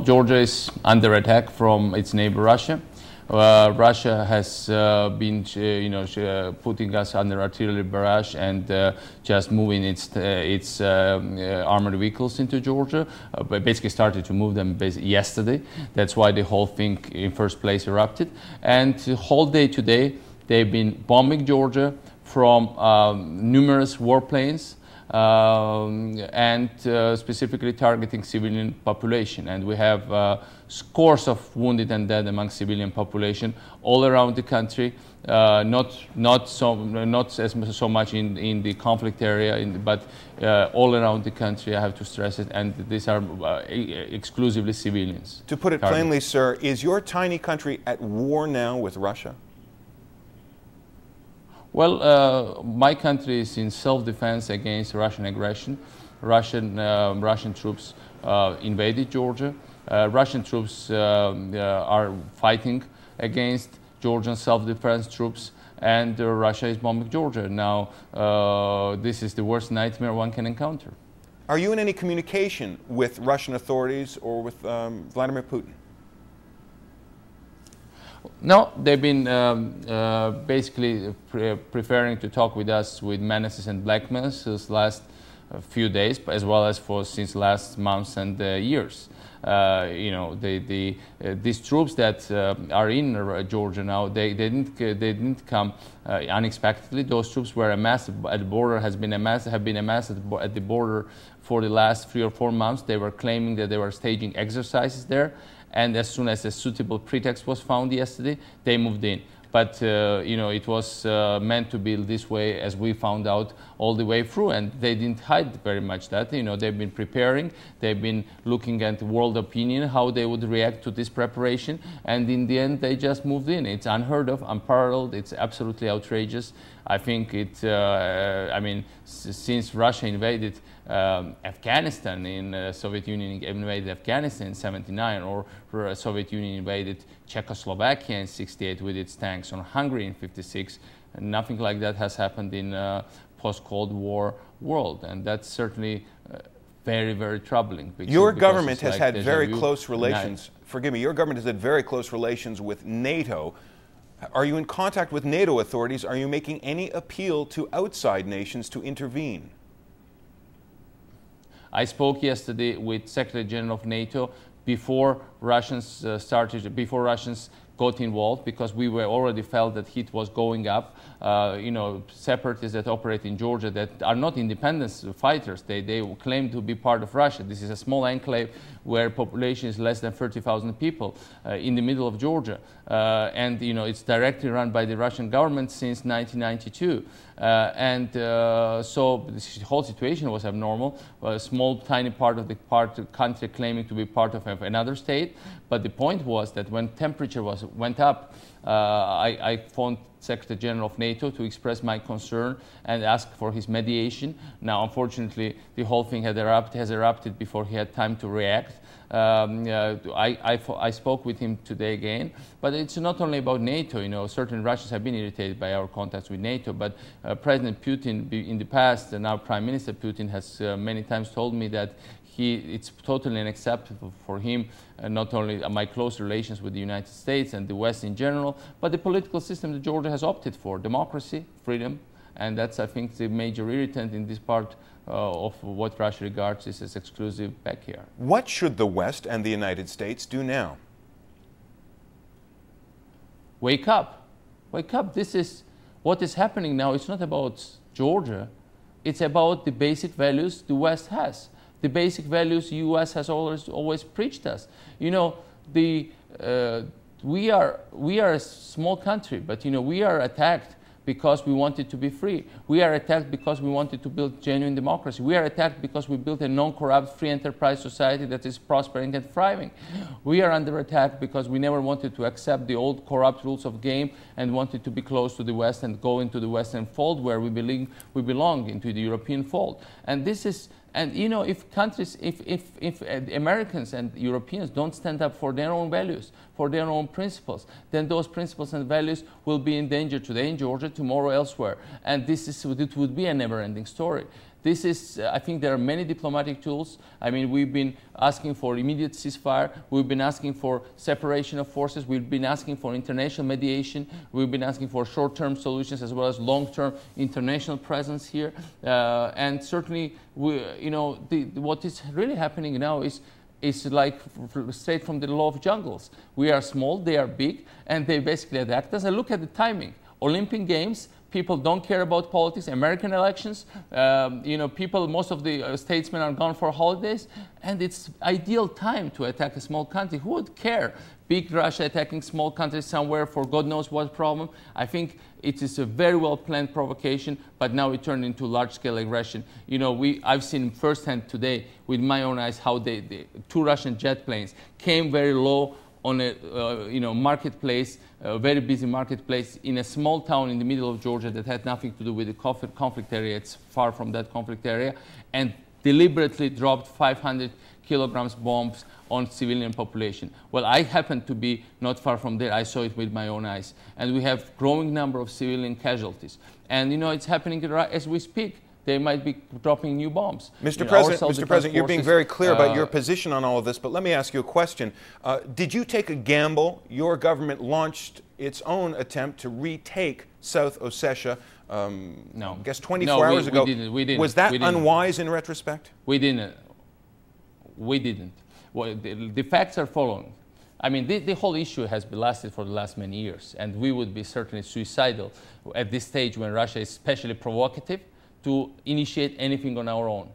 Georgia is under attack from its neighbor Russia. Russia has been, putting us under artillery barrage and just moving its armored vehicles into Georgia. Basically started to move them yesterday. That's why the whole thing in first place erupted. And the whole day today, they've been bombing Georgia from numerous warplanes. And specifically targeting civilian population, and we have scores of wounded and dead among civilian population all around the country. Not so much in the conflict area, but all around the country. I have to stress it, and these are exclusively civilians. To put it plainly, sir, is your tiny country at war now with Russia? Well, my country is in self-defense against Russian aggression. Russian troops invaded Georgia. Russian troops are fighting against Georgian self-defense troops, and Russia is bombing Georgia. Now, this is the worst nightmare one can encounter. Are you in any communication with Russian authorities or with Vladimir Putin? No, they've been basically preferring to talk with us with menaces and blackmails these last few days, as well as since last months and years. These troops that are in Georgia now, they didn't come unexpectedly. Those troops were amassed at the border, have been amassed at the border for the last 3 or 4 months. They were claiming that they were staging exercises there. And as soon as a suitable pretext was found yesterday, they moved in. But it was meant to be this way, as we found out all the way through, and they didn't hide very much that. They've been preparing, they've been looking at world opinion, how they would react to this preparation, and in the end, they just moved in. It's unheard of, unparalleled. It's absolutely outrageous. I think since Russia invaded Afghanistan Soviet Union invaded Afghanistan in '79, or Soviet Union invaded Czechoslovakia in '68 with its tanks, or Hungary in '56, nothing like that has happened in post-Cold War world, and that's certainly very, very troubling. Your government has had very close relations. Forgive me. Your government has had very close relations with NATO. Are you in contact with NATO authorities? Are you making any appeal to outside nations to intervene? I spoke yesterday with Secretary General of NATO before Russians got involved, because we were already felt that heat was going up. Separatists that operate in Georgia that are not independence fighters, they claim to be part of Russia. This is a small enclave where population is less than 30,000 people in the middle of Georgia. And it's directly run by the Russian government since 1992. So this whole situation was abnormal. A small, tiny part of the country claiming to be part of another state. But the point was that when temperature went up, I phoned Secretary General of NATO to express my concern and ask for his mediation. Now, unfortunately, the whole thing has erupted before he had time to react. I spoke with him today again, but it's not only about NATO. Certain Russians have been irritated by our contacts with NATO, but President Putin in the past, and now Prime Minister Putin has many times told me that it's totally unacceptable for him, not only my close relations with the United States and the West in general, but the political system that Georgia has opted for: democracy, freedom, and that's, I think, the major irritant in this part of what Russia regards as its exclusive backyard. What should the West and the United States do now? Wake up. Wake up. This is what is happening now. It's not about Georgia. It's about the basic values the West has. The basic values the U.S. has always preached us. We are a small country, but we are attacked because we wanted to be free. We are attacked because we wanted to build genuine democracy. We are attacked because we built a non-corrupt, free enterprise society that is prospering and thriving. We are under attack because we never wanted to accept the old corrupt rules of game and wanted to be close to the West and go into the Western fold where we belong into the European fold. And this is, if countries, if Americans and Europeans don't stand up for their own values, for their own principles, then those principles and values will be in danger today in Georgia, tomorrow elsewhere. And it would be a never-ending story. This is, I think there are many diplomatic tools. I mean, we've been asking for immediate ceasefire. We've been asking for separation of forces. We've been asking for international mediation. We've been asking for short-term solutions as well as long-term international presence here. And certainly, what is really happening now is like straight from the law of jungles. We are small, they are big, and they basically attack us. And look at the timing. Olympic Games, people don't care about politics. American elections, most of the statesmen are gone for holidays, and it's ideal time to attack a small country. Who would care? Big Russia attacking small countries somewhere for God knows what problem. I think it is a very well planned provocation, but now it turned into large-scale aggression. I've seen firsthand today with my own eyes how the two Russian jet planes came very low on a marketplace, a very busy marketplace in a small town in the middle of Georgia that had nothing to do with the conflict area. It's far from that conflict area, and deliberately dropped 500 kilograms bombs on civilian population. Well, I happened to be not far from there. I saw it with my own eyes. And we have growing number of civilian casualties. And it's happening as we speak. They might be dropping new bombs. Mr. President, you're being very clear about your position on all of this, but let me ask you a question. Did you take a gamble? Your government launched its own attempt to retake South Ossetia, no. I guess 24 hours ago. We didn't. Was that unwise in retrospect? We didn't. We didn't. Well, the facts are following. I mean, the whole issue has been lasted for the last many years, and we would be certainly suicidal at this stage when Russia is especially provocative to initiate anything on our own.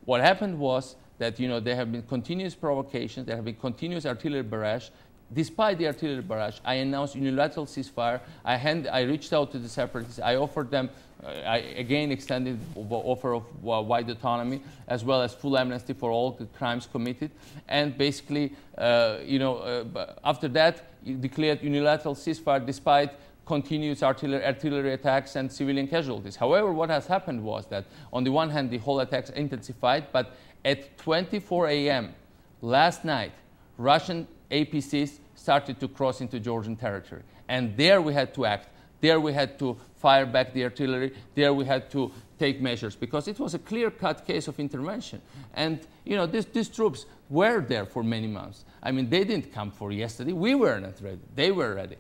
What happened was that there have been continuous provocations, there have been continuous artillery barrage. Despite the artillery barrage, I announced unilateral ceasefire. I reached out to the separatists. I offered them, I again extended the offer of wide autonomy, as well as full amnesty for all the crimes committed. And basically, after that, declared unilateral ceasefire despite continuous artillery attacks and civilian casualties. However, what has happened was that, on the one hand, the whole attacks intensified, but at 24 a.m. last night, Russian APCs started to cross into Georgian territory. And there we had to act. There we had to fire back the artillery. There we had to take measures, because it was a clear-cut case of intervention. And these troops were there for many months. I mean, they didn't come for yesterday. We were not ready. They were ready.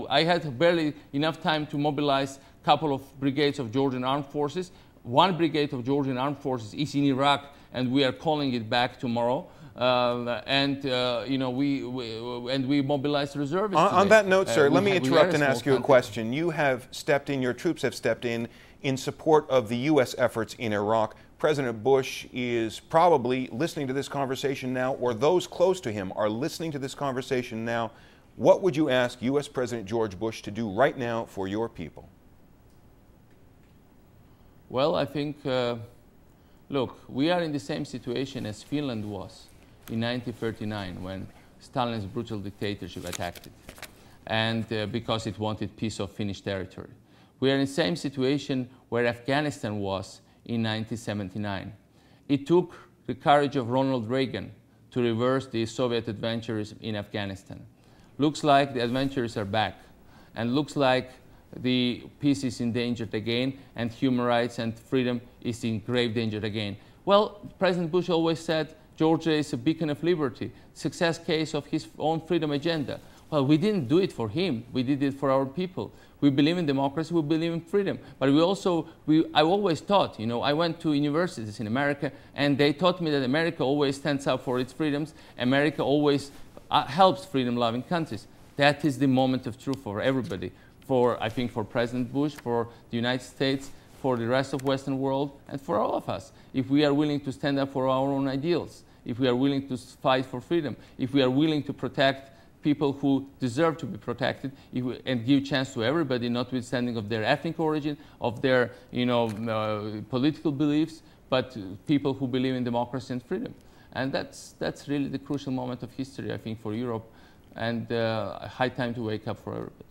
I had barely enough time to mobilize a couple of brigades of Georgian armed forces. One brigade of Georgian armed forces is in Iraq, and we are calling it back tomorrow. We mobilized reservists. On that note, sir, let me interrupt and ask you a question. You have stepped in, your troops have stepped in support of the U.S. efforts in Iraq. President Bush is probably listening to this conversation now, or those close to him are listening to this conversation now. What would you ask U.S. President George Bush to do right now for your people? Well, I think, look, we are in the same situation as Finland was in 1939 when Stalin's brutal dictatorship attacked it, and because it wanted piece of Finnish territory. We are in the same situation where Afghanistan was in 1979. It took the courage of Ronald Reagan to reverse the Soviet adventurism in Afghanistan. Looks like the adventurers are back, and looks like the peace is endangered again, and human rights and freedom is in grave danger again. Well, President Bush always said Georgia is a beacon of liberty, success case of his own freedom agenda. Well, we didn't do it for him. We did it for our people. We believe in democracy. We believe in freedom. But I always taught, I went to universities in America, and they taught me that America always stands up for its freedoms. America always helps freedom-loving countries. That is the moment of truth for everybody. I think for President Bush, for the United States, for the rest of the Western world, and for all of us. If we are willing to stand up for our own ideals, if we are willing to fight for freedom, if we are willing to protect people who deserve to be protected, and give chance to everybody, notwithstanding of their ethnic origin, of their political beliefs, but people who believe in democracy and freedom. And that's really the crucial moment of history, I think, for Europe, and high time to wake up for everybody.